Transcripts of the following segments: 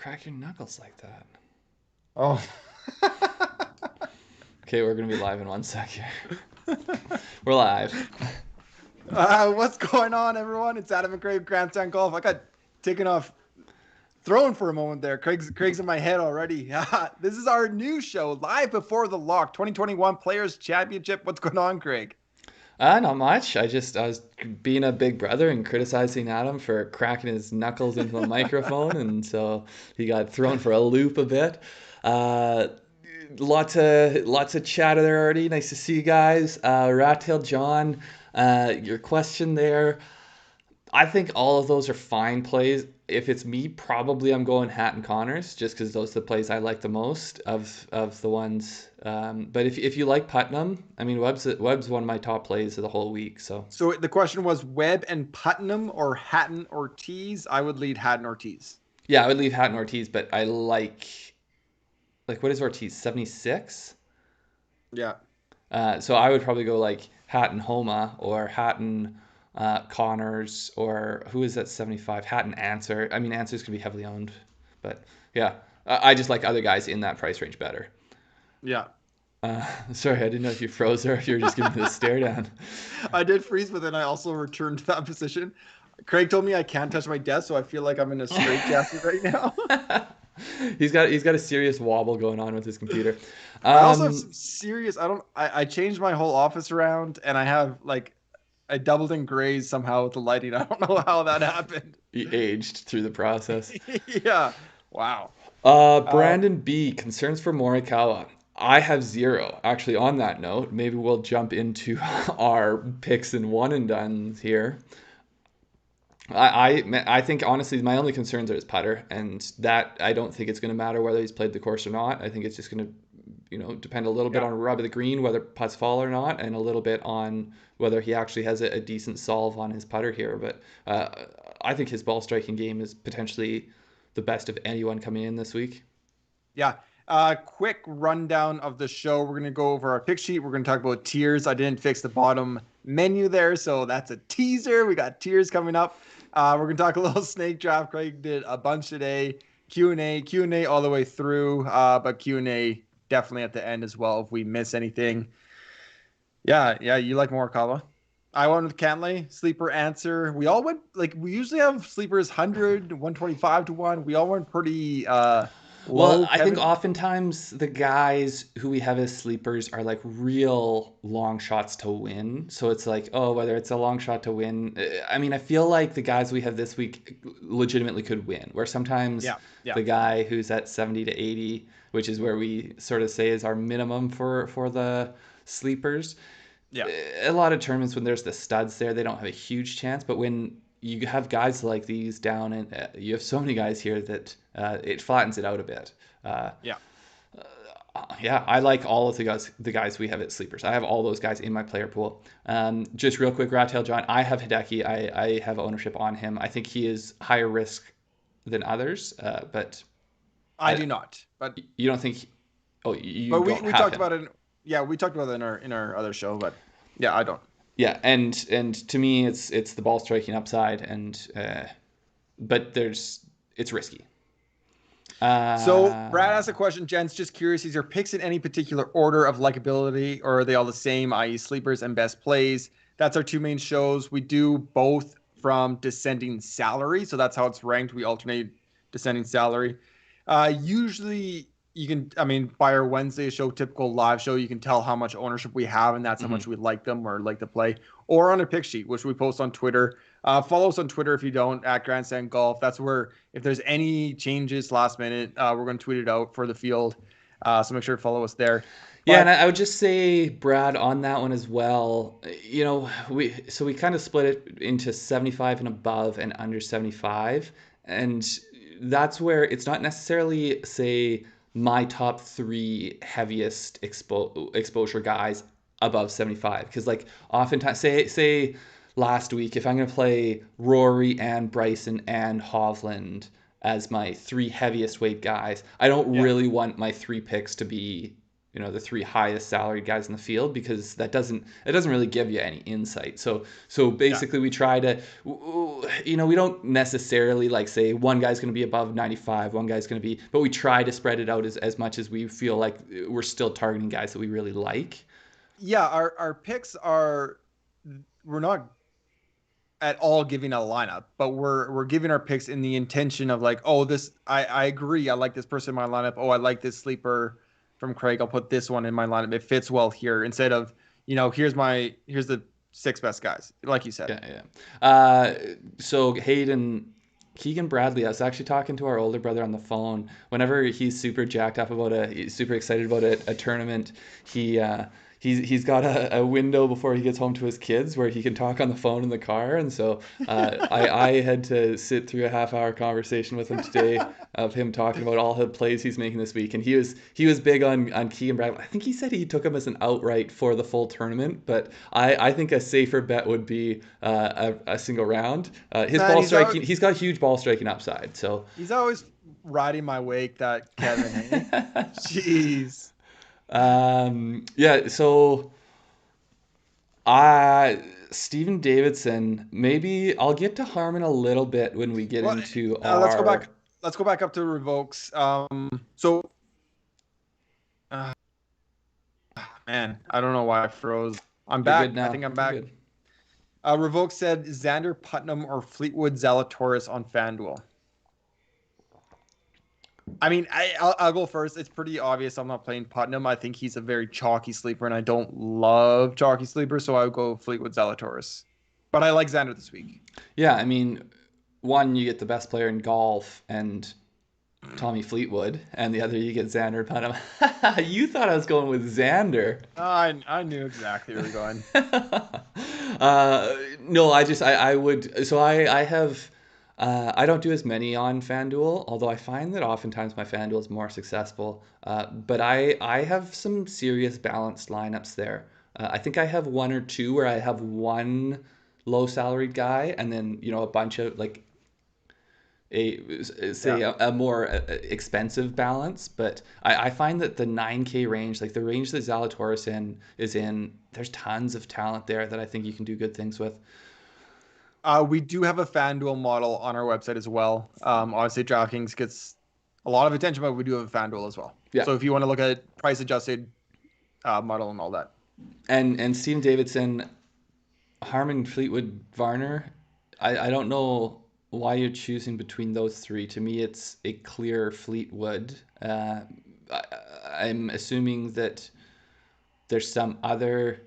crack your knuckles like that? Oh. Okay, we're gonna be live in 1 sec here. We're live. What's going on, everyone? It's Adam and Craig, Grandstand Golf. I got taken off throne for a moment there. Craig's in my head already. This is our new show, live before the lock, 2021 Players Championship. What's going on, Craig? Not much. I was being a big brother and criticizing Adam for cracking his knuckles into the microphone, and so he got thrown for a loop a bit. Uh, lots of chatter there already. Nice to see you guys. Rat Tail John, your question there. I think all of those are fine plays. If it's me, probably I'm going Hatton Connors just because those are the plays I like the most of the ones. But if you like Putnam, I mean Webb's one of my top plays of the whole week. So So the question was Webb and Putnam or Hatton Ortiz. I would lead Hatton Ortiz. yeah, I would leave Hatton Ortiz, but I like what is Ortiz 76? Yeah. So I would probably go like Hatton Homa or Hatton Connors or who is that 75? Hatton Answer. I mean Answers can be heavily owned, but yeah, I just like other guys in that price range better. Yeah. Sorry, I didn't know if you froze or if you were just giving me the stare down. I did freeze, but then I also returned to that position. Craig told me I can't touch my desk, so I feel like I'm in a straitjacket right now. He's got a serious wobble going on with his computer. I also have some Um, serious. I changed my whole office around, and I have like I doubled in grays somehow with the lighting. I don't know how that happened. he aged through the process. Yeah. Wow. Uh, Brandon B, concerns for Morikawa. I have zero. Actually, on that note, maybe we'll jump into our picks and one and done here. I think honestly my only concerns are his putter, and that I don't think it's going to matter whether he's played the course or not. I think it's just going to depend a little bit yeah. on rub of the green, whether putts fall or not, and a little bit on whether he actually has a decent solve on his putter here. But I think his ball striking game is potentially the best of anyone coming in this week. Yeah. Quick rundown of the show. We're gonna go over our pick sheet. We're gonna talk about tiers. I didn't fix the bottom menu there, so that's a teaser. We got tiers coming up. We're gonna talk a little snake draft. Craig did a bunch today. Q&A all the way through, but Q&A definitely at the end as well if we miss anything. Yeah. You like Morikawa? I went with Cantlay. Sleeper answer. We all went like we usually have sleepers 100, 125 to 1. We all went pretty Well, low, I think Kevin. oftentimes the guys who we have as sleepers are like real long shots to win. So it's like, oh, whether it's a long shot to win. I mean, I feel like the guys we have this week legitimately could win. Where sometimes Yeah, yeah, the guy who's at 70 to 80, which is where we sort of say is our minimum for the sleepers. yeah, A lot of tournaments when there's the studs there, they don't have a huge chance. But when you have guys like these down, and you have so many guys here that it flattens it out a bit. Uh, yeah. yeah, I like all of the guys we have at sleepers. I have all those guys in my player pool. Just real quick, Rattail John, I have Hideki. I have ownership on him. I think he is higher risk than others, but I I, do not. you don't think? Oh, you But we don't we have talked him. about it. Yeah, we talked about it in our other show. But yeah, I don't. Yeah, and to me, it's the ball striking upside, and but it's risky. So Brad Uh, asked a question. Jen's just curious: is your picks in any particular order of likability, or are they all the same, i.e., sleepers and best plays? That's our two main shows. We do both from descending salary, so that's how it's ranked. We alternate descending salary. Usually, you can, I mean, by our Wednesday show, typical live show, you can tell how much ownership we have, and that's how mhm. much we like them or like to play, or on a pick sheet, which we post on Twitter. Follow us on Twitter if you don't at Grandstand Golf. That's where if there's any changes last minute, we're going to tweet it out for the field. So make sure to follow us there. Yeah, and But I would just say, Brad, on that one as well. We kind of split it into 75 and above and under 75, and that's where it's not necessarily say my top three heaviest exposure guys above 75, because like oftentimes say last week if I'm going to play Rory and Bryson and Hovland as my three heaviest weight guys, I don't yeah, really want my three picks to be the three highest salaried guys in the field, because it doesn't really give you any insight. So Yeah. basically we try to, we don't necessarily like say one guy's going to be above 95, one guy's going to be, but we try to spread it out as much as we feel like we're still targeting guys that we really like. Yeah, our picks are, we're not at all giving a lineup, but we're giving our picks in the intention of like, oh, this I agree, I like this person in my lineup. Oh, I like this sleeper from Craig. I'll put this one in my lineup. It fits well here. Instead of, here's the six best guys, like you said. Yeah. So Hayden, Keegan Bradley, I was actually talking to our older brother on the phone. Whenever he's super jacked up about he's super excited about a tournament, he's got a window before he gets home to his kids where he can talk on the phone in the car. And so I had to sit through a half-hour conversation with him today of him talking about all the plays he's making this week. And he was big on Keegan Bradley. I think he said he took him as an outright for the full tournament, but I think a safer bet would be a single round. His Man, ball striking, he's got huge ball striking upside. So he's always riding my wake, that Kevin. Hey? Jeez. yeah. So Steven Davidson. Maybe I'll get to Harmon a little bit when we get Well, into let's go our. back. Let's go back up to revokes. So, uh, man, I don't know why I froze. I'm You're good back. I now. think I'm You're back. good. Revoke said Xander Putnam or Fleetwood Zalatoris on FanDuel. I mean, I'll go first. It's pretty obvious I'm not playing Putnam. I think he's a very chalky sleeper, and I don't love chalky sleepers, so I would go Fleetwood Zalatoris. But I like Xander this week. Yeah, I mean, one, you get the best player in golf and Tommy Fleetwood, and the other you get Xander Putnam. You thought I was going with Xander. I knew exactly where you're going. No, I would. So I have. I don't do as many on FanDuel, although I find that oftentimes my FanDuel is more successful. But I have some serious balanced lineups there. I think I have one or two where I have one low salaried guy and then a bunch of like Yeah. a more expensive balance. But I find that the 9K range, like the range that Zalatoris is in, there's tons of talent there that I think you can do good things with. We do have a FanDuel model on our website as well. Obviously, DraftKings gets a lot of attention, but we do have a FanDuel as well. Yeah. So if you want to look at price adjusted model and all that. And Steven Davidson, Harmon, Fleetwood, Varner, I don't know why you're choosing between those three. To me, it's a clear Fleetwood. I, I'm assuming that there's some other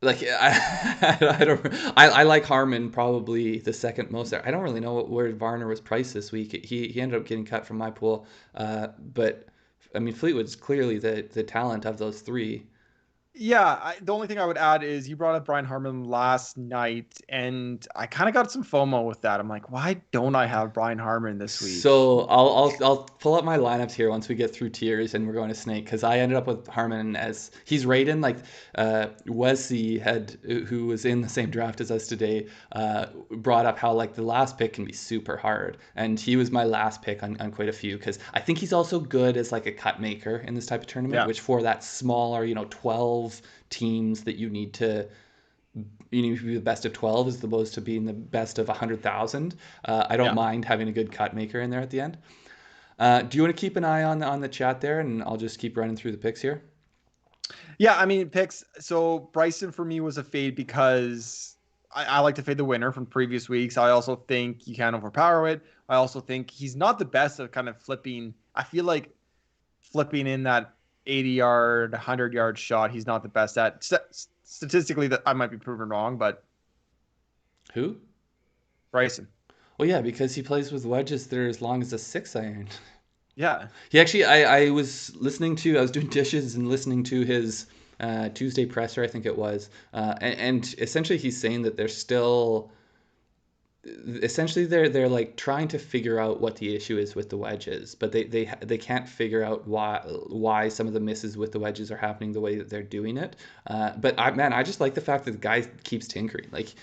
like I don't I like Harmon probably the second most there. I don't really know where Varner was priced this week. He ended up getting cut from my pool, but I mean Fleetwood's clearly the talent of those three. Yeah, the only thing I would add is you brought up Brian Harmon last night, and I kind of got some FOMO with that. I'm like, why don't I have Brian Harmon this week? So I'll pull up my lineups here once we get through tiers and we're going to Snake, because I ended up with Harmon as he's rated like Wesley had, who was in the same draft as us today, brought up how like the last pick can be super hard, and he was my last pick on quite a few because I think he's also good as like a cut maker in this type of tournament, Yeah. which for that smaller 12 teams that you need to be the best of 12 as opposed to being the best of 100,000. I don't Yeah. mind having a good cut maker in there at the end. Do you want to keep an eye on the chat there, and I'll just keep running through the picks here? Yeah, I mean, picks. So Bryson for me was a fade because I like to fade the winner from previous weeks. I also think you can't overpower it. I also think he's not the best of kind of flipping. I feel like flipping in that 80-yard, 100-yard shot, he's not the best at. Statistically, that I might be proven wrong, but Who? Bryson. Well, yeah, because he plays with wedges that are as long as a 6 iron. Yeah. He actually, I was listening to, I was doing dishes and listening to his Tuesday presser, I think it was, and essentially he's saying that they're still, essentially they're like trying to figure out what the issue is with the wedges, but they can't figure out why some of the misses with the wedges are happening the way that they're doing it. But I just like the fact that the guy keeps tinkering. Like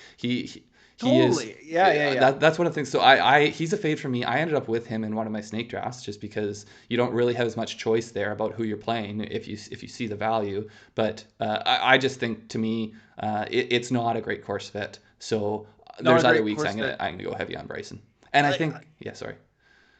He is. Totally. Yeah. That's one of the things. So he's a fade for me. I ended up with him in one of my snake drafts just because you don't really have as much choice there about who you're playing if you see the value. But I just think, to me, it's not a great course fit. So Not there's a other great weeks course fit. I'm gonna go heavy on Bryson. And I I, think, yeah, sorry.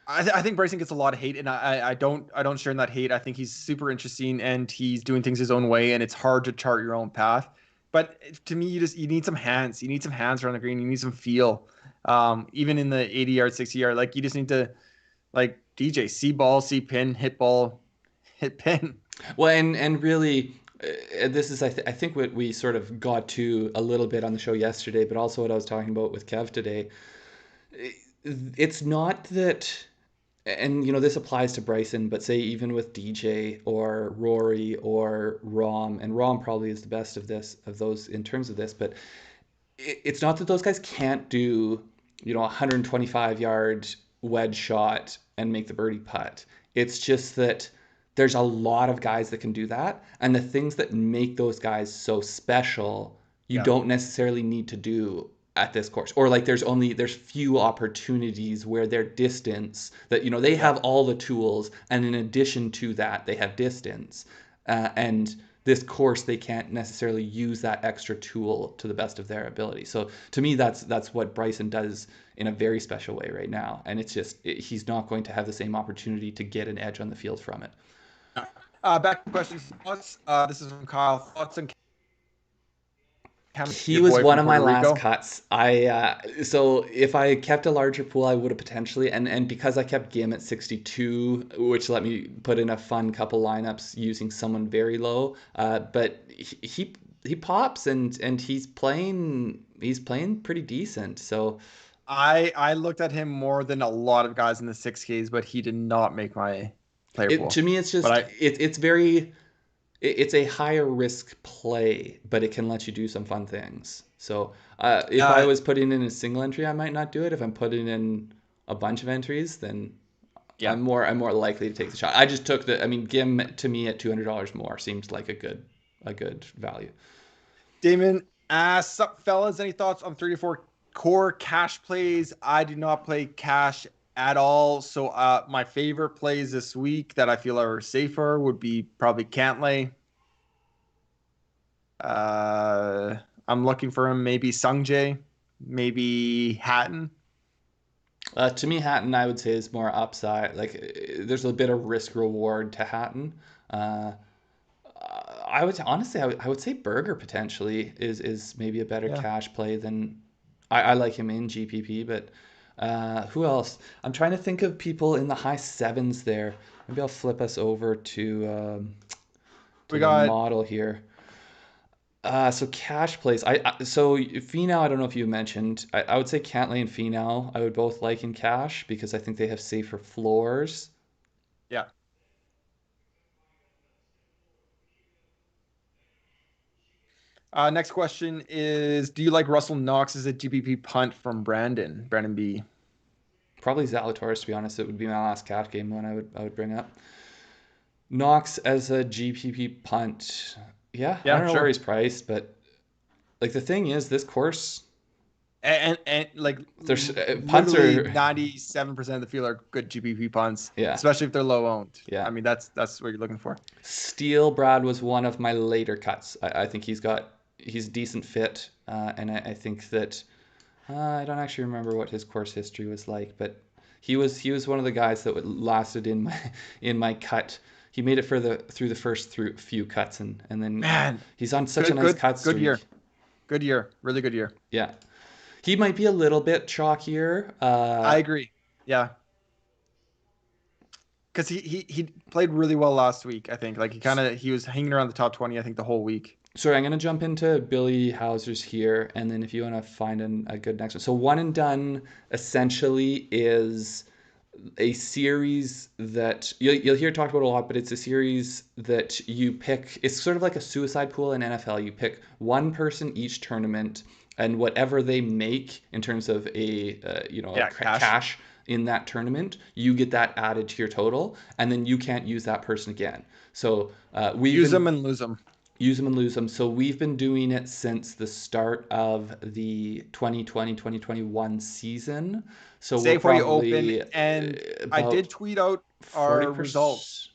I think Bryson gets a lot of hate, and I don't share in that hate. I think he's super interesting, and he's doing things his own way, and it's hard to chart your own path. But to me, you need some hands. You need some hands around the green. You need some feel. Even in the 80 yard, 60 yard, like you just need to like DJ see ball, see pin, hit ball, hit pin. Well, and really, this is I think what we sort of got to a little bit on the show yesterday, but also what I was talking about with Kev today. It's not that, and this applies to Bryson, but say even with DJ or Rory or Rom, and Rom probably is the best of those in terms of this, but it's not that those guys can't do 125 yard wedge shot and make the birdie putt. It's just that there's a lot of guys that can do that, and the things that make those guys so special you Yeah. don't necessarily need to do at this course. Or like there's few opportunities where their distance that they have all the tools, and in addition to that they have distance, and this course they can't necessarily use that extra tool to the best of their ability. So to me, that's what Bryson does in a very special way right now, and it's just he's not going to have the same opportunity to get an edge on the field from it. Back to questions. Thoughts. This is from Kyle. Thoughts on He your was boy one from of my Puerto last Rico? cuts. So if I kept a larger pool, I would have potentially, and because I kept Gim at 62, which let me put in a fun couple lineups using someone very low. But he pops, and he's playing pretty decent. So I looked at him more than a lot of guys in the 6Ks, but he did not make my player pool. to me, it's But just it's very. It's a higher risk play, but it can let you do some fun things. So if I was putting in a single entry, I might not do it. If I'm putting in a bunch of entries, then yeah. I'm more likely to take the shot. I just took Gim to me at $200 more seems like a good value. Damon, sup fellas, any thoughts on 3 to 4 core cash plays? I do not play cash at all. So my favorite plays this week that I feel are safer would be probably Cantlay. I'm looking for him, maybe Sungjae, maybe Hatton. To me, Hatton, I would say, is more upside. Like there's a bit of risk reward to Hatton. Uh, I would honestly, I would say Berger potentially is maybe a better Yeah. cash play than I like him in GPP, but who else? I'm trying to think of people in the high sevens there. Maybe I'll flip us over to We the got model here. So cash plays. So Finau, I don't know if you mentioned. I would say Cantlay and Finau, I would both like in cash because I think they have safer floors. yeah. Next question is: do you like Russell Knox as a GPP punt from Brandon? Brandon B. Probably Zalatoris, to be honest. It would be my last cash game one I would bring up. Knox as a GPP punt. Yeah, I Yeah, don't know where sure. he's priced, but like the thing is, this course, And like there's punts literally are 97% of the field are good GPP punts, yeah, especially if they're low owned. yeah. I mean, that's what you're looking for. Steele Brad was one of my later cuts. I think he's a decent fit, and I think that I don't actually remember what his course history was like, but he was one of the guys that lasted in my cut. He made it through the first few cuts, and then Man, he's on such a good, nice good, cut good year. streak. Good year. Really good year. Yeah, he might be a little bit chalkier. I agree. Yeah. Because he played really well last week, I think. Like he was hanging around the top 20, I think, the whole week. Sorry, I'm going to jump into Billy Hauser's here, and then if you want to find a good next one. So one and done essentially is a series that you'll hear talked about a lot, but it's a series that you pick. It's sort of like a suicide pool in NFL. You pick one person each tournament, and whatever they make in terms of cash in that tournament, you get that added to your total, and then you can't use that person again. So Use them and lose them. use them and lose them. So we've been doing it since the start of the 2020-2021 season. So Say we're before you open, probably and I about did tweet out our 40%. results.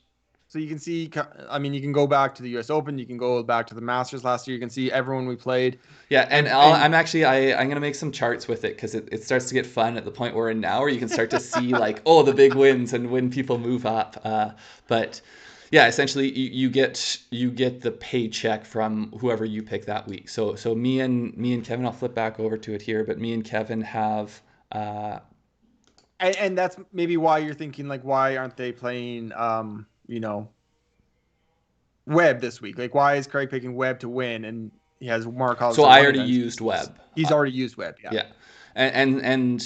So you can see, I mean, you can go back to the US Open, you can go back to the Masters last year, you can see everyone we played. Yeah, and And I'm actually I'm gonna make some charts with it because it starts to get fun at the point we're in now, where you can start to see like, oh, the big wins and when people move up. But yeah, essentially you get the paycheck from whoever you pick that week. So me and Kevin, I'll flip back over to it here, but me and Kevin have and that's maybe why you're thinking like, why aren't they playing Webb this week? Like, why is Craig picking Webb to win and he has Mark so Hollister I one already against? used Webb. He's already used Webb, yeah. Yeah, and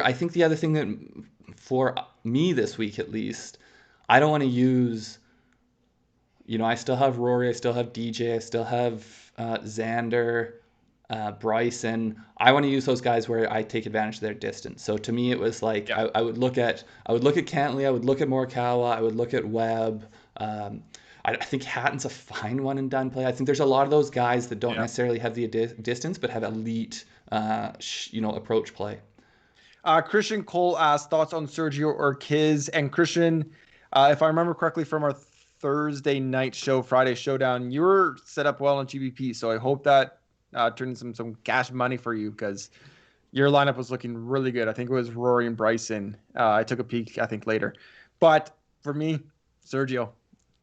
I think the other thing that for me this week at least, I don't want to use. I still have Rory, I still have DJ, I still have Xander, Bryson. I want to use those guys where I take advantage of their distance. So to me, it was like Yeah. I would look at Cantley, I would look at Morikawa, I would look at Webb. I think Hatton's a fine one and done play. I think there's a lot of those guys that don't Yeah. necessarily have the distance, but have elite, approach play. Christian Cole asked thoughts on Sergio Urquiz. And Christian, if I remember correctly from our Thursday night show, Friday showdown, you were set up well on GBP. So I hope that turned some cash money for you, because your lineup was looking really good. I think it was Rory and Bryson. I took a peek, I think, later. But for me, Sergio,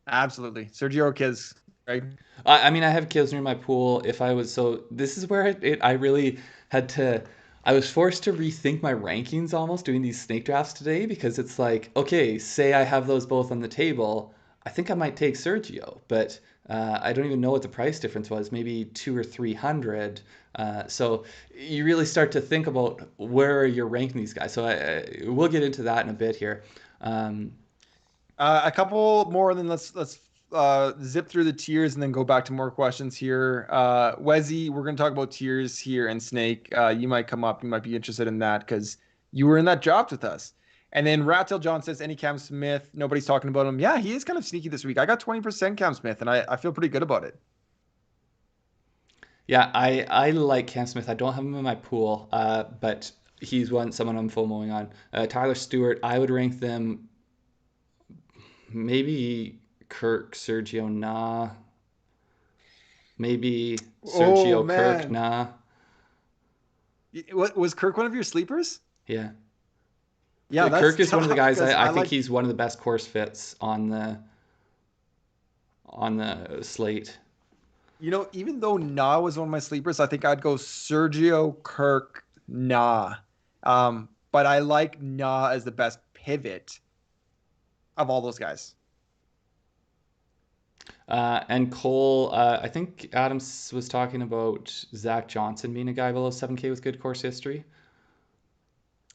absolutely. Sergio Urquiz, right? I mean, I have Kisner in my pool. If I was so, this is where I really had to. I was forced to rethink my rankings almost doing these snake drafts today, because it's like, okay, say I have those both on the table, I think I might take Sergio, but I don't even know what the price difference was, maybe 200 or 300. So you really start to think about where you're ranking these guys. So we'll get into that in a bit here. Um, A couple more, and then let's zip through the tiers and then go back to more questions here. Wezzy, we're going to talk about tiers here, and Snake. You might come up, you might be interested in that because you were in that draft with us. And then Rattail John says, any Cam Smith? Nobody's talking about him. Yeah, he is kind of sneaky this week. I got 20% Cam Smith, and I feel pretty good about it. Yeah, I like Cam Smith. I don't have him in my pool, but he's someone I'm FOMOing on. Tyler Stewart, I would rank them maybe Kirk, Sergio, nah. Maybe Oh, Sergio, Kirk, man. nah. What was Kirk one of your sleepers? Yeah. Yeah, that's Kirk is one of the tough guys because I I think like, he's one of the best course fits on the slate. even though Nah was one of my sleepers, I think I'd go Sergio, Kirk, Nah. But I like Nah as the best pivot of all those guys. And Cole, I think Adams was talking about Zach Johnson being a guy below 7K with good course history.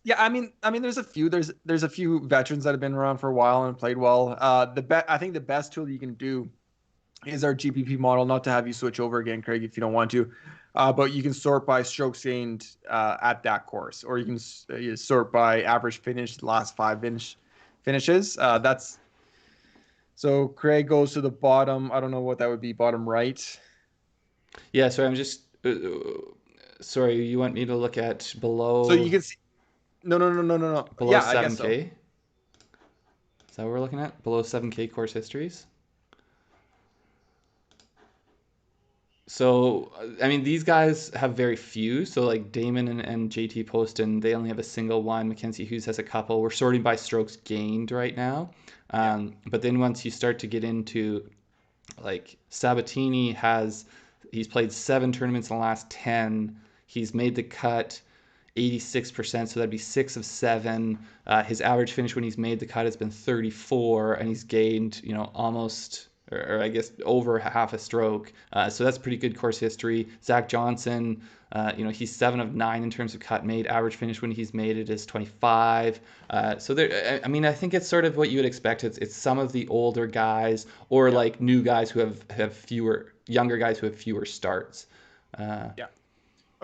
Yeah, I mean, there's a few veterans that have been around for a while and played well. I think the best tool you can do is our GPP model. Not to have you switch over again, Craig, if you don't want to, but you can sort by strokes gained at that course, or you can you sort by average finish, the last finishes. That's so Craig goes to the bottom. I don't know what that would be, bottom right. Yeah, sorry, I'm just sorry. You want me to look at So you below can see. No, no, no, no, no, no. below Yeah, I guess so. 7K? Is that what we're looking at? Below 7K course histories? So, I mean, these guys have very few. So, like Damon and JT Poston, they only have a single one. Mackenzie Hughes has a couple. We're sorting by strokes gained right now. Yeah. But then once you start to get into like Sabatini he's played 7 tournaments in the last 10. He's made the cut 86%, so that'd be 6 of 7. His average finish when he's made the cut has been 34, and he's gained, almost, or I guess over half a stroke. So that's pretty good course history. Zach Johnson, he's 7 of 9 in terms of cut made. Average finish when he's made it is 25. So there, I mean, I think it's sort of what you would expect. It's some of the older guys, or Yeah. like new guys who have fewer, younger guys who have fewer starts. Yeah.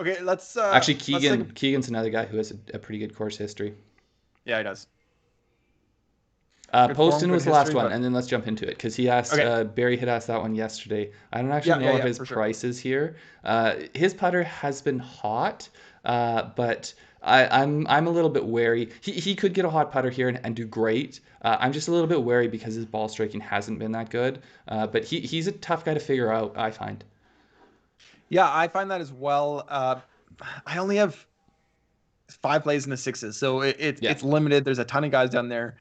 Okay, Actually, let's take a. Keegan's another guy who has a pretty good course history. Yeah, he does. Good form, Poston good was the last history, one, but and then let's jump into it because he asked. okay. Barry had asked that one yesterday. I don't actually Yeah, know yeah, what yeah, his for sure. price is here. His putter has been hot, but I'm a little bit wary. He could get a hot putter here and do great. I'm just a little bit wary because his ball striking hasn't been that good. But he's a tough guy to figure out, I find. Yeah, I find that as well. I only have 5 plays in the sixes, so Yeah, it's limited. There's a ton of guys down there.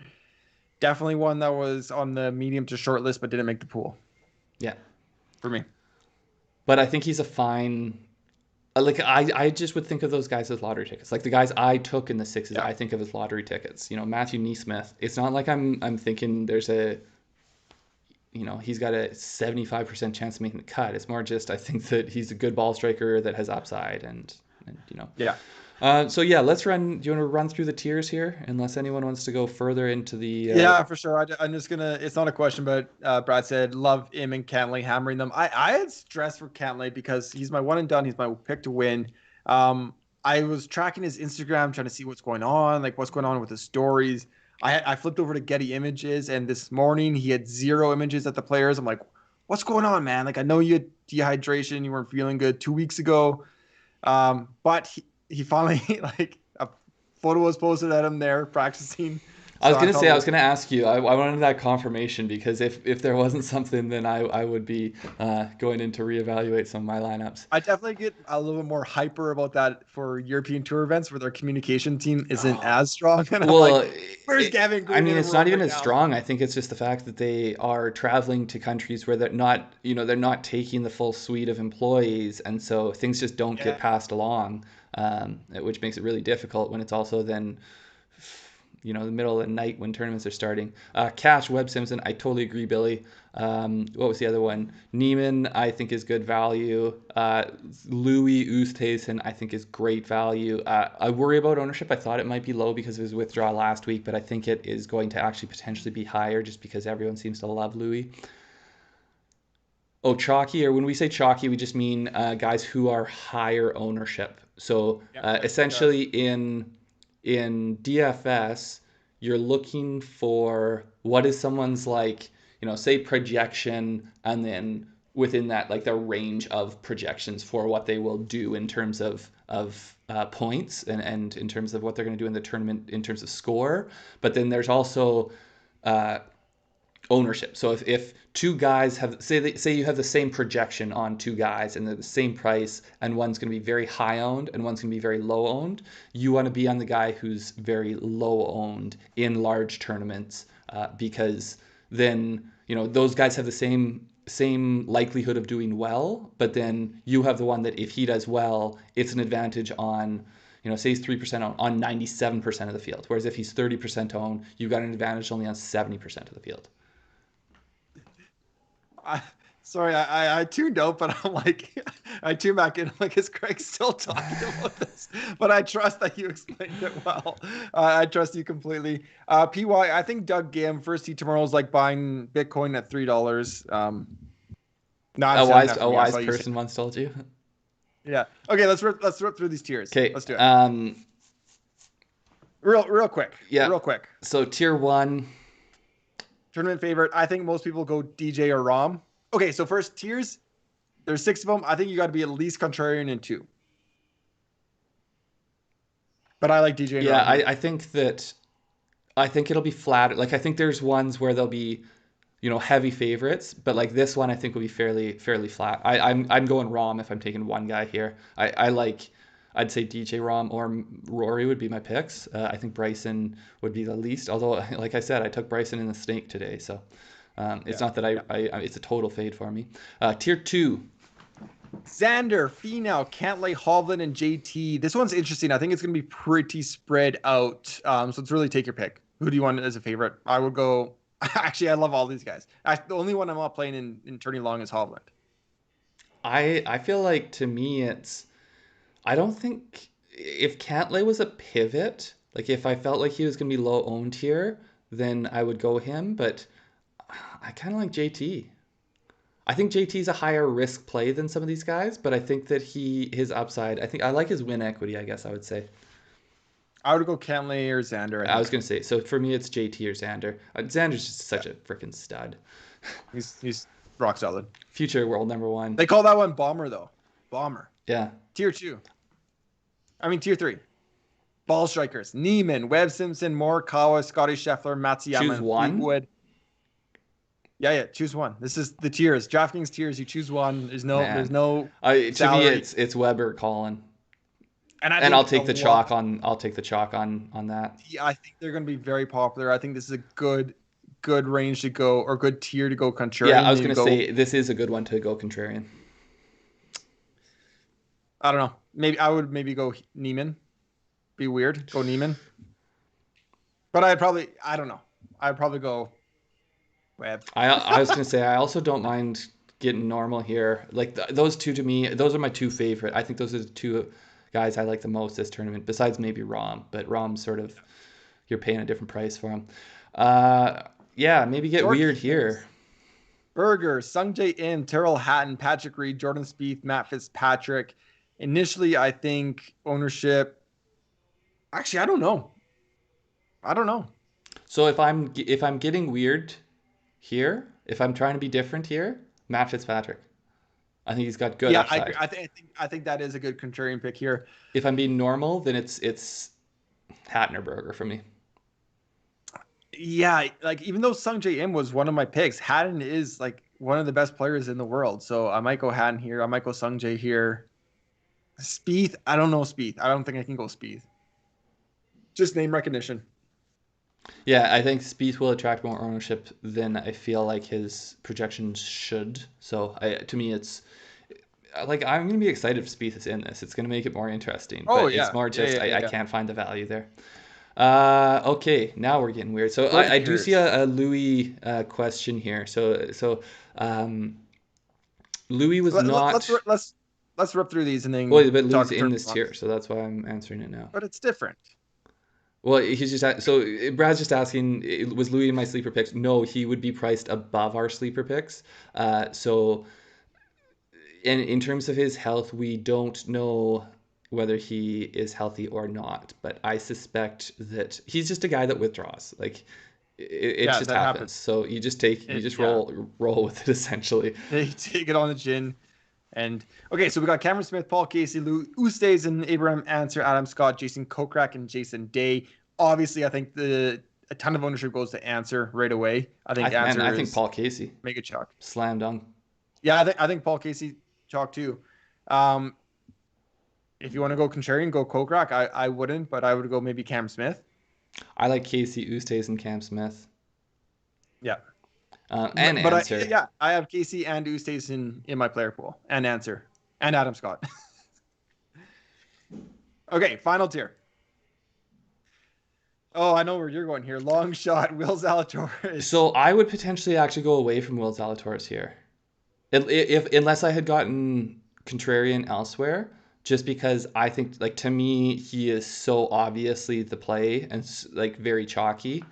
Definitely one that was on the medium to short list, but didn't make the pool yeah. for me. But I think he's a fine. Like I just would think of those guys as lottery tickets. Like the guys I took in the sixes, Yeah, I think of as lottery tickets. Matthew Neesmith. It's not like I'm thinking there's he's got a 75% chance of making the cut. It's more just I think that he's a good ball striker that has upside and. yeah. So yeah, let's run. Do you want to run through the tiers here? Unless anyone wants to go further into the. Yeah, for sure. I'm just gonna. It's not a question, but Brad said love him and Cantley hammering them. I had stress for Cantley because he's my one and done. He's my pick to win. I was tracking his Instagram, trying to see what's going on, like what's going on with his stories. I flipped over to Getty Images, and this morning he had 0 images at the players. I'm like, what's going on, man? Like I know you had dehydration, you weren't feeling good 2 weeks ago, but he finally like a photo was posted at him there practicing. I So was I gonna thought say, it I was was gonna ask you. I wanted that confirmation because if there wasn't something, then I would be going in to reevaluate some of my lineups. I definitely get a little bit more hyper about that for European tour events where their communication team isn't Oh, as strong. And I'm like, well, where's Gavin I Green mean, in the it's not room even right as now? strong. I think it's just the fact that they are traveling to countries where they're not taking the full suite of employees, and so things just don't get Yeah. passed along, which makes it really difficult when it's also then the middle of the night when tournaments are starting. Cash, Webb Simpson, I totally agree, Billy. What was the other one? Neiman, I think is good value. Louis Oosthuizen, I think is great value. I worry about ownership. I thought it might be low because of his withdrawal last week, but I think it is going to actually potentially be higher just because everyone seems to love Louis. Oh, chalky, or when we say chalky, we just mean guys who are higher ownership. So Yeah, like essentially in DFS, you're looking for what is someone's like, say projection, and then within that, like the range of projections for what they will do in terms of points and in terms of what they're going to do in the tournament in terms of score. But then there's also uh, ownership. So if two guys say you have the same projection on two guys and they're the same price and one's going to be very high owned and one's going to be very low owned, you want to be on the guy who's very low owned in large tournaments because then those guys have the same likelihood of doing well, but then you have the one that if he does well, it's an advantage on say he's 3% on 97% of the field. Whereas if he's 30% owned, you've got an advantage only on 70% of the field. I, sorry, I tuned out, but I'm like, I tuned back in. I'm like, is Craig still talking about this? But I trust that you explained it well. I trust you completely. PY, I think Doug Gam first tee tomorrow is like buying Bitcoin at $3. Not A saying wise that for a me. I wise saw you say, person once told you. yeah. Okay, let's rip through these tiers. Okay. Let's do it. Yeah. Real quick. So tier one. Tournament favorite. I think most people go DJ or Rom. Okay, so first tiers. There's 6 of them. I think you got to be at least Contrarian in 2. But I like DJ and Yeah, Rom here. I think it'll be flat. Like I think there's ones where there'll be, heavy favorites, but like this one I think will be fairly flat. I'm going Rom if I'm taking one guy here. I'd say DJ Rom or Rory would be my picks. I think Bryson would be the least. Although, like I said, I took Bryson in the snake today, so it's not that it's a total fade for me. Tier two. Xander, Finau, Cantlay, Hovland, and JT. This one's interesting. I think it's going to be pretty spread out. So it's really take your pick. Who do you want as a favorite? I would go. Actually, I love all these guys. The only one I'm not playing in turning long is Hovland. I feel like to me I don't think if Cantlay was a pivot, like if I felt like he was going to be low owned here, then I would go him. But I kind of like JT. I think JT's a higher risk play than some of these guys, but I think that his upside, I think I like his win equity, I guess I would say. I would go Cantlay or Xander. I I was think gonna say. So for me, it's JT or Xander. Xander's just such a freaking stud. he's rock solid. Future world number one. They call that one bomber though. Bomber. Yeah. Tier 2. I mean tier 3. Ball strikers: Neiman, Webb Simpson, Morikawa, Scotty Scheffler, Matsuyama, Choose and one? Fleetwood. Yeah, choose one. This is the tiers. DraftKings tiers. You choose one. There's no to salary. me, it's Weber Colin. And I'll take the chalk on that. Yeah, I think they're going to be very popular. I think this is a good range to go, or good tier to go Contrarian. Yeah, I was going to say this is a good one to go Contrarian. I don't know. Maybe I would go Neiman. Be weird. Go Neiman. But I don't know. I'd probably go Webb. I was going to say I also don't mind getting normal here. Like those two to me, those are my two favorite. I think those are the two guys I like the most this tournament, besides maybe Rahm. But Rahm's sort of, you're paying a different price for him. Yeah, maybe get weird here. Berger, Sungjae Im, Tyrrell Hatton, Patrick Reed, Jordan Spieth, Matt Fitzpatrick. Initially, I think ownership. Actually, I don't know. So if I'm getting weird here, if I'm trying to be different here, Matt Fitzpatrick. I think he's got good upside. I think that is a good contrarian pick here. If I'm being normal, then it's Hatton or Berger for me. Yeah, like even though Sungjae Im was one of my picks, Hatton is like one of the best players in the world. So I might go Hatton here. I might go Sungjae here. Spieth, I don't know Spieth. I don't think I can go Spieth. Just name recognition. Yeah, I think Spieth will attract more ownership than I feel like his projections should. So to me, it's like I'm gonna be excited if Spieth is in this. It's gonna make it more interesting. But it's more just I can't find the value there. Okay, now we're getting weird. So I do see a Louis question here. So Louis was not. Let's rip through these and then. Well, but Louis in this tier, so that's why I'm answering it now. But it's different. Well, he's just so Brad's just asking, was Louis in my sleeper picks? No, he would be priced above our sleeper picks. So in terms of his health, we don't know whether he is healthy or not, but I suspect that he's just a guy that withdraws. Like it just happens. So you just roll with it essentially. They take it on the chin. And okay, so we got Cameron Smith, Paul Casey, Lou Oosthuizen, Abraham Answer, Adam Scott, Jason Kokrak, and Jason Day. Obviously, I think a ton of ownership goes to Answer right away. I think Paul Casey. Make it chalk. Slam dunk. Yeah, I think Paul Casey chalk too. If you want to go Contrarian, go Kokrak. I wouldn't, but I would go maybe Cam Smith. I like Casey, Oosthuizen, and Cam Smith. Yeah. And Answer. I have Casey and Oosthuizen in my player pool, and Answer, and Adam Scott. Okay, final tier. Oh, I know where you're going here. Long shot, Will Zalatoris. So I would potentially actually go away from Will Zalatoris here, unless I had gotten Contrarian elsewhere. Just because I think, like, to me, he is so obviously the play and like very chalky.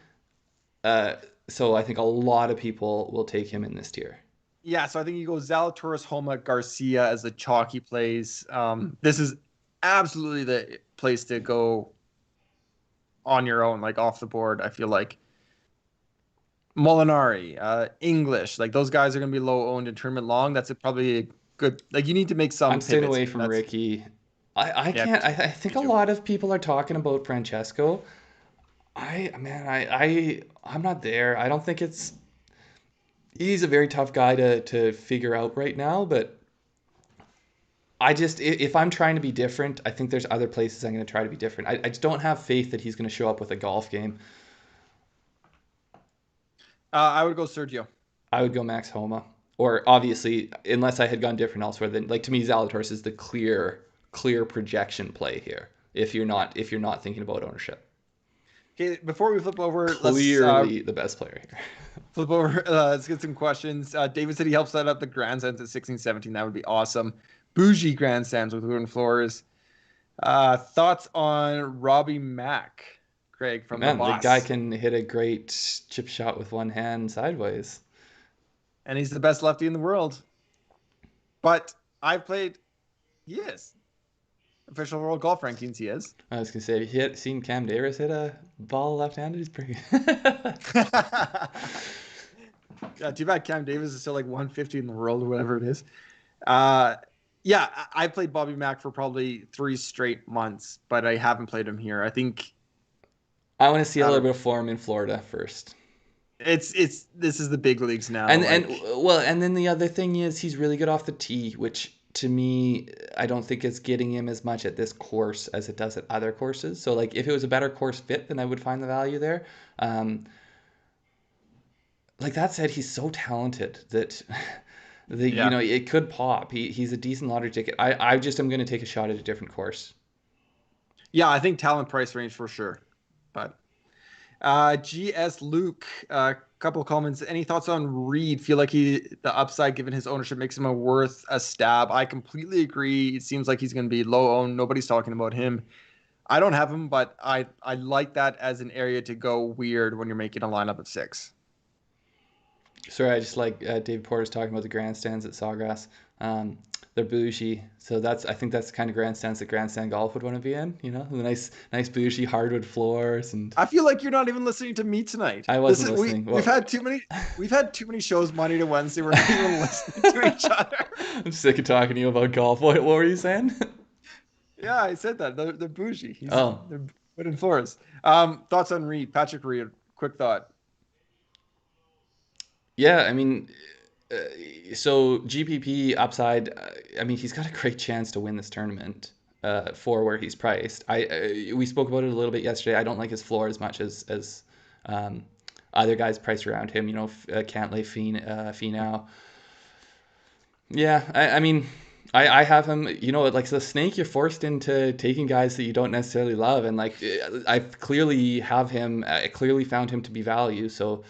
So I think a lot of people will take him in this tier. Yeah, so I think you go Zalatoris, Homa, Garcia as the chalky plays. This is absolutely the place to go on your own, like off the board. I feel like Molinari, English, like those guys are going to be low owned in tournament long. That's probably a good. Like you need to make some. I'm staying away from Ricky. I can't. I think a lot of people are talking about Francesco. I'm not there. I don't think he's a very tough guy to figure out right now, but if I'm trying to be different, I think there's other places I'm going to try to be different. I just don't have faith that he's going to show up with a golf game. I would go Sergio. I would go Max Homa. Or obviously, unless I had gone different elsewhere, then like to me, Zalatoris is the clear projection play here. If you're not thinking about ownership. Okay, before we flip over, clearly the best player here. Flip over. Let's get some questions. David said he helped set up the grandstands at 16, 17. That would be awesome. Bougie grandstands with wooden floors. Thoughts on Robbie Mack, Craig from the boss? The guy can hit a great chip shot with one hand sideways. And he's the best lefty in the world. But I've played, yes. Official world golf rankings, he is. I was gonna say, have you seen Cam Davis hit a ball left-handed? He's pretty. Yeah, too bad Cam Davis is still like 150 in the world or whatever it is. Uh, yeah, I played Bobby Mack for probably 3 straight months, but I haven't played him here. I think I want to see a I little don't. bit of form in Florida first. It's this is the big leagues now. And Like, well, and then the other thing is he's really good off the tee, which to me I don't think is getting him as much at this course as it does at other courses. So like if it was a better course fit, then I would find the value there. Um, like that said, he's so talented that yeah, it could pop. He's a decent lottery ticket. I just am going to take a shot at a different course. yeah, I think talent price range for sure. But GS Luke, a couple of comments. Any thoughts on Reed? Feel like the upside given his ownership makes him worth a stab. I completely agree. It seems like he's going to be low owned. Nobody's talking about him. I don't have him, but I like that as an area to go weird when you're making a lineup of 6. Sorry, I just like Dave Porter's talking about the grandstands at Sawgrass. They're bougie, so I think that's the kind of grandstands that Grandstand Golf would want to be in. The nice bougie hardwood floors, and I feel like you're not even listening to me tonight. I This wasn't is listening. we've Well, had too many shows Monday to Wednesday. We're not even listening to each other. I'm sick of talking to you about golf. What were you saying? Yeah, I said that. They're bougie. Oh, They're wooden floors. Thoughts on Reed? Patrick Reed. Quick thought. yeah. I mean, so GPP upside. I mean, he's got a great chance to win this tournament. For where he's priced, we spoke about it a little bit yesterday. I don't like his floor as much as um, other guys priced around him. Cantlay, Finau. Yeah, I mean, I have him. Like the snake, you're forced into taking guys that you don't necessarily love, and like I clearly have him. I clearly found him to be value. So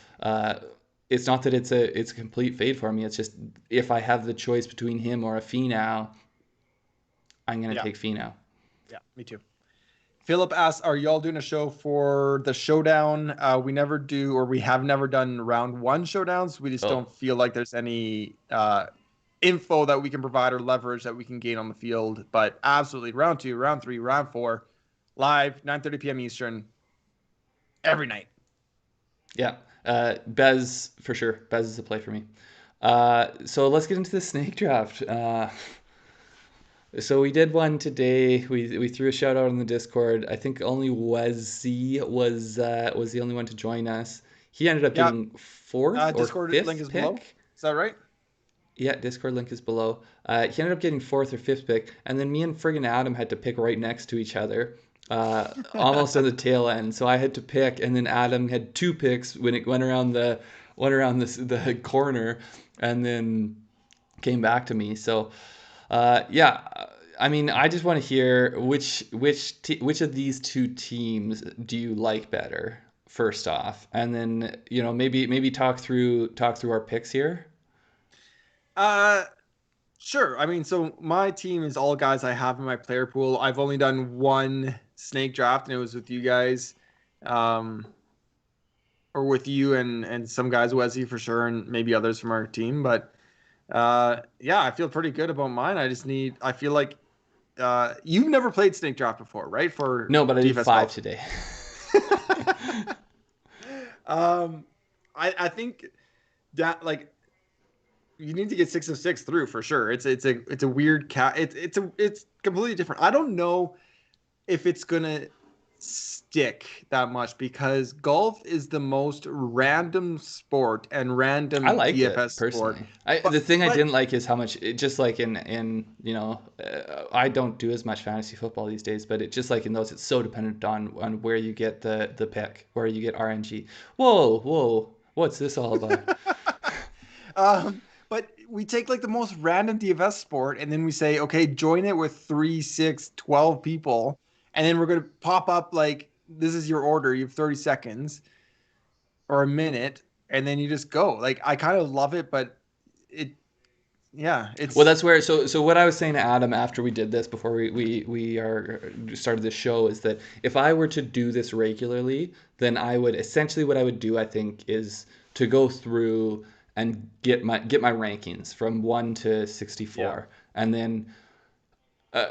it's not that it's a complete fade for me. It's just if I have the choice between him or a Finau, I'm gonna Yeah, take Finau. yeah, me too. Philip asks, "Are y'all doing a show for the showdown? We never do, or we have never done round one showdowns. We just Oh, don't feel like there's any info that we can provide or leverage that we can gain on the field. But absolutely, round 2, round 3, round 4, live 9:30 p.m. Eastern every night. yeah. Bez for sure. Bez is a play for me. So let's get into the snake draft. So we did one today. We threw a shout out on the Discord. I think only Wezzy was the only one to join us. He ended up Yeah, getting fourth or Discord link fifth is below. pick. Is that right? Yeah, Discord link is below. He ended up getting fourth or fifth pick, and then me and friggin' Adam had to pick right next to each other, almost at the tail end. So I had to pick, and then Adam had 2 picks when it went around the corner, and then came back to me. So yeah, I mean, I just want to hear which of these two teams do you like better first off, and then maybe talk through our picks here. Uh, sure. I mean, so my team is all guys I have in my player pool. I've only done one snake draft, and it was with you guys, um, or with you and some guys, Wesley for sure, and maybe others from our team. But yeah, I feel pretty good about mine. I feel like you've never played snake draft before, right? For No, but I did DFS 5 golf. today. um, I think that like you need to get 6 of 6 through for sure. It's a weird cat. It's completely different. I don't know if it's gonna stick that much because golf is the most random sport and I random liked it DFS sport. personally. But The thing I but didn't like is how much just like in I don't do as much fantasy football these days, but it just like in those it's so dependent on where you get the pick, where you get RNG. Whoa, what's this all about? but we take like the most random DFS sport and then we say, okay, join it with 3, 6, 12 people, and then we're gonna pop up like this is your order. You have 30 seconds or a minute, and then you just go. Like I kind of love it, but it yeah, Well, it's that's where so what I was saying to Adam after we did this before we are started the show is that if I were to do this regularly, then I would essentially what I would do I think is to go through and get my rankings from 1 to yeah. 64, and then uh,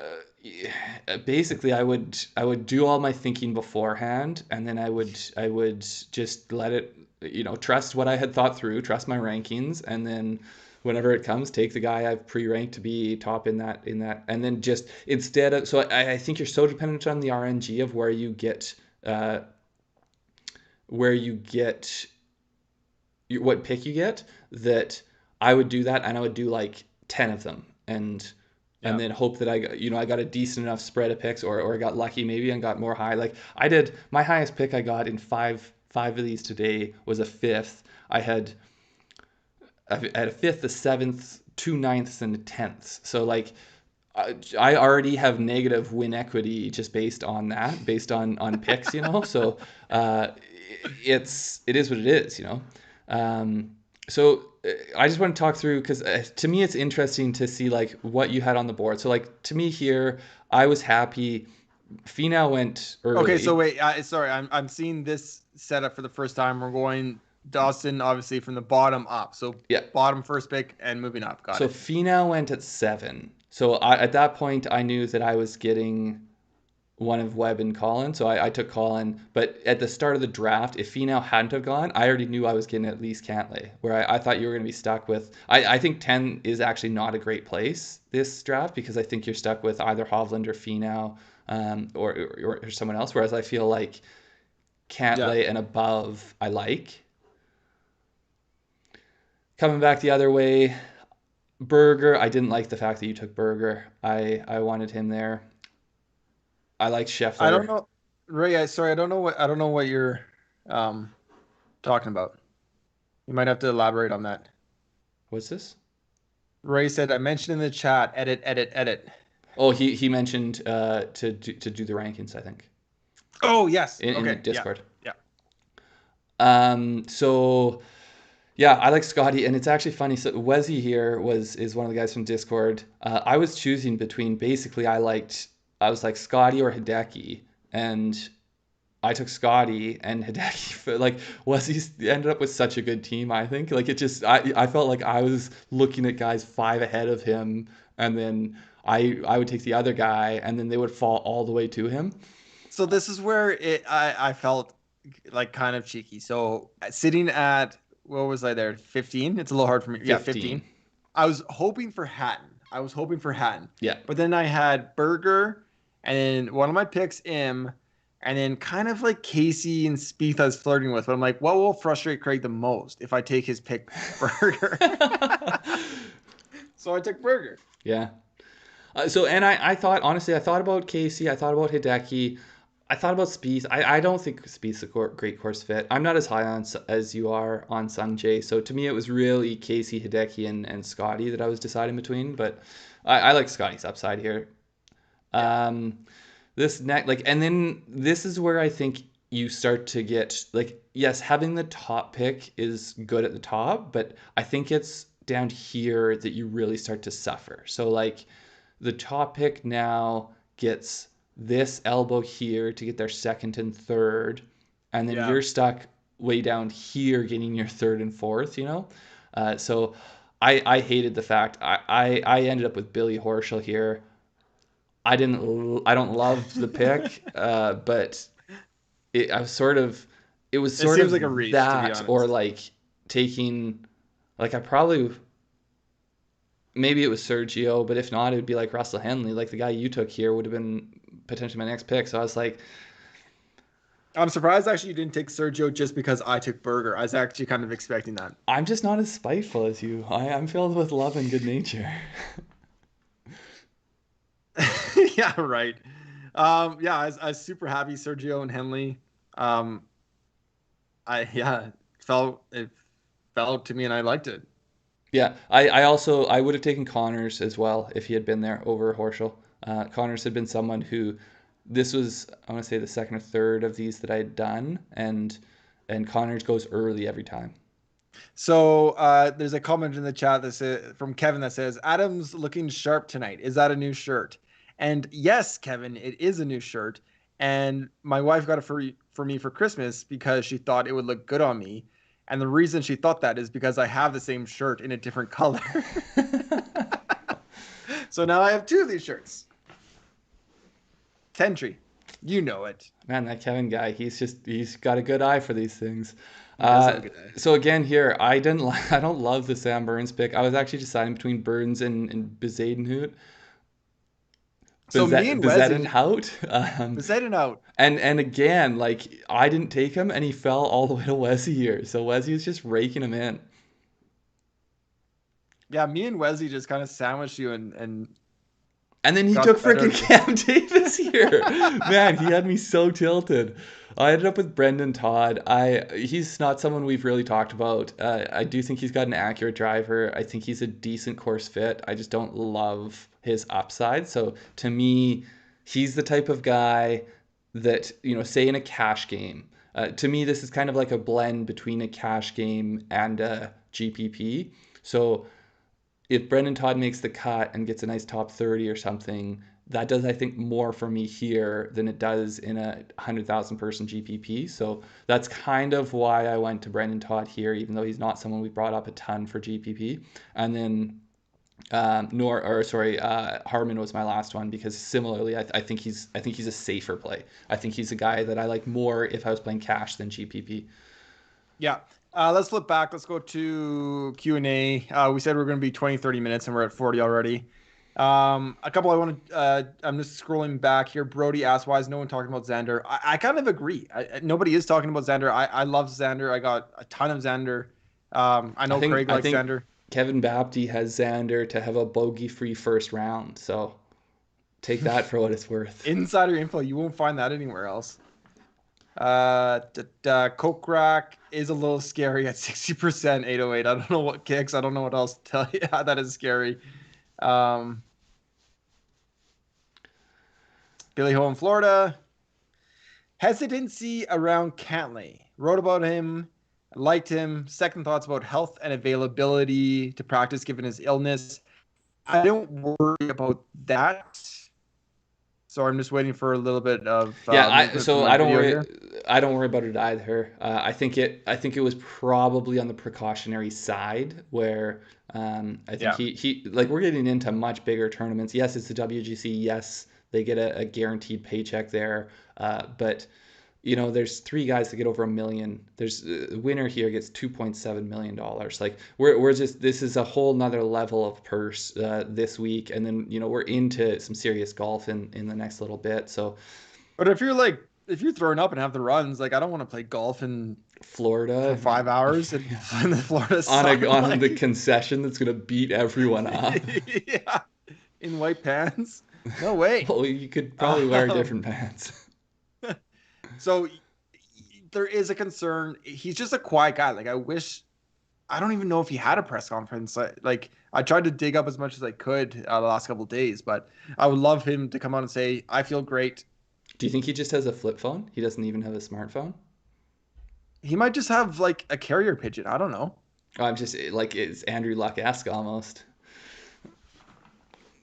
basically I would do all my thinking beforehand, and then I would just let it, trust what I had thought through, trust my rankings, and then whenever it comes, take the guy I've pre-ranked to be top in that, and then just instead of, so I think you're so dependent on the RNG of uh, where you get what pick you get, that I would do that, and I would do like 10 of them, and Yeah. then hope that I got a decent enough spread of picks, or I got lucky maybe and got more high. Like I did, my highest pick I got in five of these today was a fifth. I had a fifth, a seventh, two ninths, and a tenth. So like I already have negative win equity just based on that, based on picks. So uh, it is what it is. So I just want to talk through, because to me it's interesting to see like what you had on the board. So like to me here, I was happy. Finau went Okay, so early. wait, sorry, I'm seeing this setup for the first time. We're going Dawson, obviously from the bottom up. So Yeah. bottom first pick and moving up. Got So it. Finau went at 7. So at that point, I knew that I was getting one of Webb and Colin, so I took Colin. But at the start of the draft, if Finau hadn't have gone, I already knew I was getting at least Cantlay. Where I thought you were going to be stuck with. I think 10 is actually not a great place this draft, because I think you're stuck with either Hovland or Finau, or someone else. Whereas I feel like Yeah. Cantlay and above, I like. Coming back the other way, Berger. I didn't like the fact that you took Berger. I wanted him there. I like I don't Scheffler. know, Ray. Sorry, I don't know what you're um talking about. You might have to elaborate on that. What's this? Ray said, I mentioned in the chat, edit, edit, edit. Oh, he mentioned to do the rankings, I think, Oh, yes. in the Okay. Yeah. Discord. Yeah. So yeah, I like Scotty, and it's actually funny. So Wesy here is one of the guys from Discord. I was choosing between, basically I was like Scotty or Hideki, and I took Scotty and Hideki. But like Wesy ended up with such a good team. I think like it just I felt like I was looking at guys 5 ahead of him, and then I would take the other guy, and then they would fall all the way to him. So this is where I felt like kind of cheeky. So sitting at, what was I there? 15? It's a little hard for me. Yeah, 15. 15. I was hoping for Hatton. Yeah. But then I had Berger and then one of my picks, M, and then kind of like Casey and Spieth I was flirting with. But I'm like, what will frustrate Craig the most if I take his pick, Berger? So I took Berger. Yeah. And I thought, honestly, I thought about Casey, I thought about Hideki, I thought about Spieth. I don't think Spieth's a great course fit. I'm not as high on as you are on Sungjae, so to me it was really Casey, Hideki, and Scotty that I was deciding between. But I like Scotty's upside here. Yeah. This next, like, and then this is where I think you start to get like, yes, having the top pick is good at the top, but I think it's down here that you really start to suffer. So like the top pick now gets this elbow here to get their second and third, and then Yeah. you're stuck way down here getting your third and fourth. So I hated the fact I ended up with Billy Horschel here. I don't love the pick, but I was sort of, it was It sort seems like a of reach, to be that, or honest. like taking, like I probably, maybe it was Sergio, but if not, it would be like Russell Henley. Like the guy you took here would have been potentially my next pick. So I was like, I'm surprised actually you didn't take Sergio just because I took Berger. I was actually kind of expecting that. I'm just not as spiteful as you. I'm filled with love and good nature. Yeah, right. Yeah, I was super happy Sergio and Henley. Um, it felt to me and I liked it. Yeah, I would have taken Connors as well if he had been there over Horschel. Connors had been someone who, this was, I want to say, the second or third of these that I had done, and Connors goes early every time. So there's a comment in the chat that says, from Kevin, that says, Adam's looking sharp tonight. Is that a new shirt? And yes, Kevin, it is a new shirt. And my wife got it for me for Christmas because she thought it would look good on me. And the reason she thought that is because I have the same shirt in a different color. So now I have two of these shirts. Tentry. You know it. Man, that Kevin guy, he's got a good eye for these things. He does have a good eye. So again here, I don't love the Sam Burns pick. I was actually deciding between Burns and Bezadenhout. So me and Wesley, Bezadenhout. Bezadenhout. And again, like I didn't take him, and he fell all the way to Wesley here. So Wesley is just raking him in. Yeah, me and Wesley just kind of sandwiched you and then he took freaking Cam Davis here. Man, he had me so tilted. I ended up with Brendan Todd. He's not someone we've really talked about. I do think he's got an accurate driver. I think he's a decent course fit. I just don't love his upside. So to me, he's the type of guy that, say in a cash game. To me, this is kind of like a blend between a cash game and a GPP. So if Brendan Todd makes the cut and gets a nice top 30 or something, that does, I think, more for me here than it does in a 100,000 person GPP. So that's kind of why I went to Brendan Todd here, even though he's not someone we brought up a ton for GPP. And then Harmon was my last one because similarly, I think he's a safer play. I think he's a guy that I like more if I was playing cash than GPP. Yeah. Let's flip back. Let's go to Q&A. We said we're going to be 20, 30 minutes, and we're at 40 already. A couple I want to... I'm just scrolling back here. Brody asked, why is no one talking about Xander? I kind of agree. Nobody is talking about Xander. I love Xander. I got a ton of Xander. I know Craig likes Xander. Kevin Bapty has Xander to have a bogey-free first round, so take that for what it's worth. Insider info. You won't find that anywhere else. Coke Rack is a little scary at 60%, 808. I don't know what kicks. I don't know what else to tell you. That is scary. Billy Ho in Florida. Hesitancy around Cantlay. Wrote about him. Liked him. Second thoughts about health and availability to practice given his illness. I don't worry about that. So I'm just waiting for a little bit of I don't worry about it either. I think it was probably on the precautionary side where I think he like we're getting into much bigger tournaments. Yes, it's the WGC. Yes, they get a guaranteed paycheck there. But there's three guys that get over $1 million. There's the winner here gets $2.7 million. Like we're just, this is a whole nother level of purse this week. And then, we're into some serious golf in the next little bit. So, but if you're throwing up and have the runs, like I don't want to play golf in Florida for 5 hours and the Florida on the concession that's going to beat everyone up. Yeah. In white pants. No way. Well, you could probably wear different pants. So there is a concern. He's just a quiet guy. Like I don't even know if he had a press conference. Like I tried to dig up as much as I could the last couple of days, but I would love him to come on and say, I feel great. Do you think he just has a flip phone? He doesn't even have a smartphone? He might just have like a carrier pigeon. I don't know. I'm just like, it's Andrew Luck-esque almost.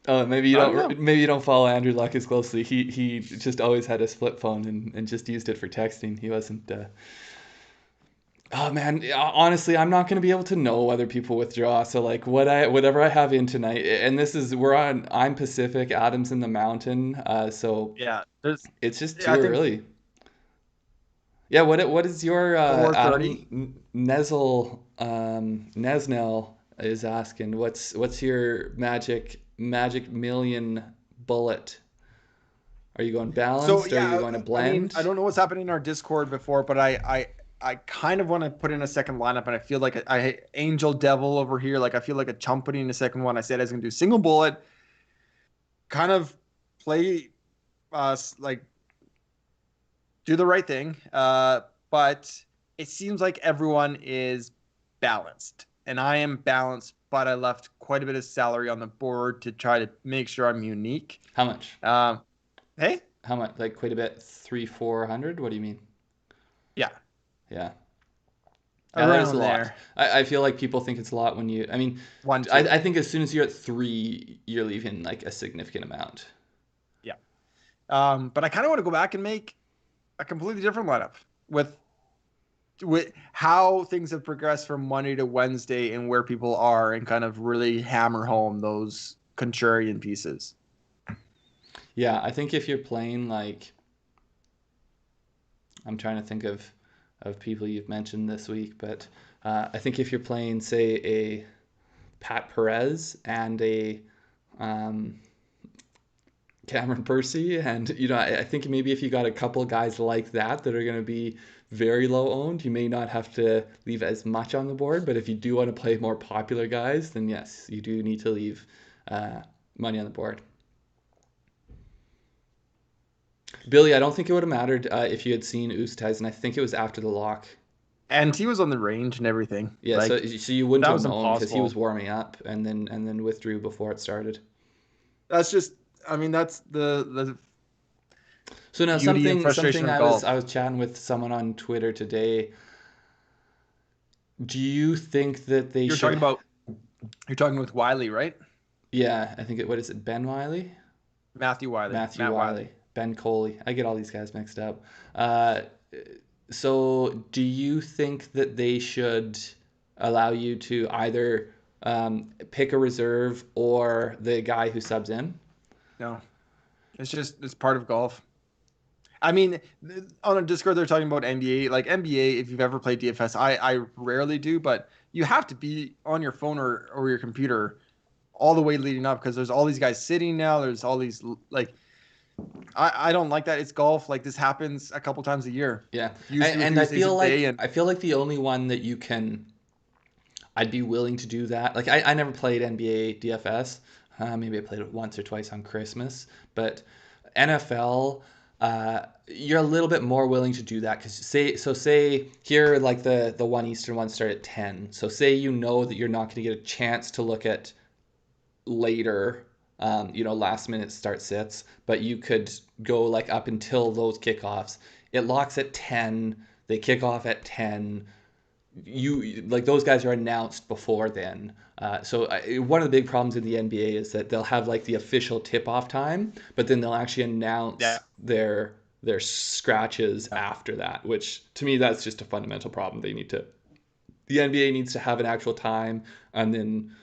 Oh, maybe you don't follow Andrew Luck as closely. He just always had his flip phone and just used it for texting. He wasn't. Oh man, honestly, I'm not going to be able to know whether people withdraw. So like whatever I have in tonight, and I'm Pacific, Adam's in the Mountain. So yeah, it's just too early. Yeah, what is your Adam Nesnell is asking? What's your magic million bullet? Are you going balanced? Or are you going to blend? I don't know what's happening in our Discord before, but I kind of want to put in a second lineup, and I feel like I Angel Devil over here. Like I feel like a chump putting in the second one. I said I was going to do single bullet, kind of play, like do the right thing. But it seems like everyone is balanced, and I am balanced, but I left quite a bit of salary on the board to try to make sure I'm unique. How much? Hey? How much? Like quite a bit? 300-400? What do you mean? Yeah. Yeah. Around a lot. There. I feel like people think it's a lot when you... I mean, I think as soon as you're at 3, you're leaving like a significant amount. Yeah. But I kind of want to go back and make a completely different lineup with how things have progressed from Monday to Wednesday and where people are, and kind of really hammer home those contrarian pieces. Yeah, I think if you're playing like, I'm trying to think of people you've mentioned this week, but I think if you're playing, say, a Pat Perez and a um, Cameron Percy, and I think maybe if you got a couple guys like that that are going to be very low owned, you may not have to leave as much on the board. But if you do want to play more popular guys, then yes, you do need to leave money on the board. Billy, I don't think it would have mattered if you had seen Oosthuizen. I think it was after the lock. And he was on the range and everything. Yeah, Like so you wouldn't that have was known because he was impossible. warming up and then withdrew before it started. That's just, I mean, that's the So now beauty and something frustration of I golf. was chatting with someone on Twitter today. Do you think that they You're talking should? about you're talking with Wiley, right? Yeah, I think what is it? Ben Wiley, Matthew Wiley, Matthew Matt Wiley. Wiley, Ben Coley. I get all these guys mixed up. Uh, so do you think that they should allow you to either pick a reserve or the guy who subs in? No, it's part of golf. I mean, on a Discord, they're talking about NBA. Like NBA, if you've ever played DFS, I rarely do, but you have to be on your phone or your computer all the way leading up because there's all these guys sitting now. There's all these like, I don't like that. It's golf. Like this happens a couple times a year, Yeah, usually and three stays a day. And I feel like the only one that you can I'd be willing to do that. Like I never played NBA DFS. Maybe I played it once or twice on Christmas, but NFL, you're a little bit more willing to do that because say here like the one Eastern ones start at 10. So say you know that you're not going to get a chance to look at later, last minute start sits, but you could go like up until those kickoffs. It locks at 10. They kick off at 10. You like those guys are announced before then. One of the big problems in the NBA is that they'll have like the official tip-off time, but then they'll actually yeah, announce their scratches after that, which to me that's just a fundamental problem. The NBA needs to have an actual time, and then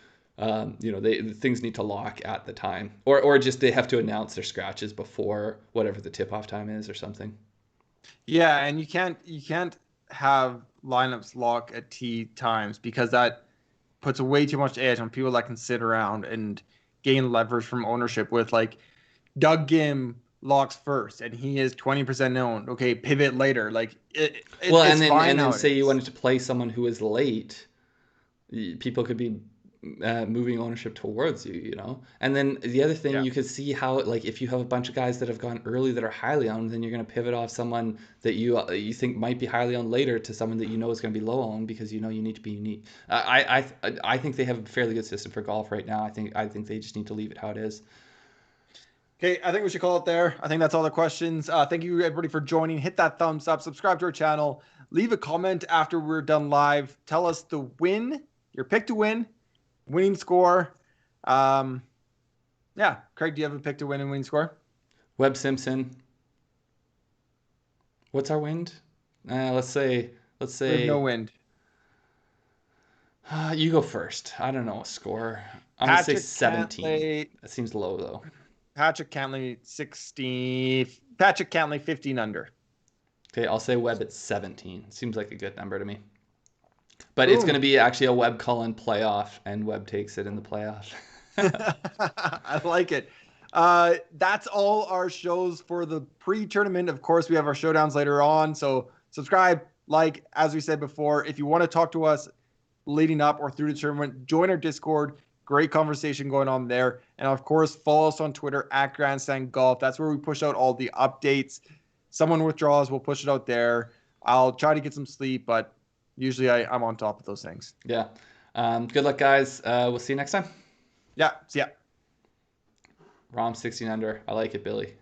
things need to lock at the time, or just they have to announce their scratches before whatever the tip-off time is or something. yeah, and you can't have lineups lock at T times because that puts way too much edge on people that can sit around and gain leverage from ownership with like Doug Gim locks first and he is 20% owned. Okay, pivot later. Like Well, it's fine and then say you nowadays. wanted to play someone who is late, people could be moving ownership towards you, And then the other thing, Yeah. you could see how, like, if you have a bunch of guys that have gone early that are highly owned, then you're going to pivot off someone that you think might be highly owned later to someone that you know is going to be low owned because you know you need to be unique. I think they have a fairly good system for golf right now. I think they just need to leave it how it is. Okay, I think we should call it there. I think that's all the questions. Thank you everybody for joining. Hit that thumbs up, subscribe to our channel, leave a comment after we're done live. Tell us the win, your pick to win, winning score. Um, yeah, Craig, do you have a pick to win and winning score? Webb Simpson. What's our wind? Let's We have no say wind. you go first. I don't know a score. I'm gonna say Patrick 17. Cantley, That seems low though. Patrick Cantley 60, Patrick Cantley 15 under. Okay, I'll say Webb at 17. Seems like a good number to me. But it's going to Boom. be actually a Webb Cullen playoff, and Webb takes it in the playoff. I like it. That's all our shows for the pre-tournament. Of course, we have our showdowns later on. So subscribe, like, as we said before, if you want to talk to us leading up or through the tournament, join our Discord. Great conversation going on there. And of course, follow us on Twitter at Grandstand Golf. That's where we push out all the updates. Someone withdraws, we'll push it out there. I'll try to get some sleep, but usually I'm on top of those things. Yeah. Good luck, guys. We'll see you next time. Yeah, see ya. Rom 16 under. I like it, Billy.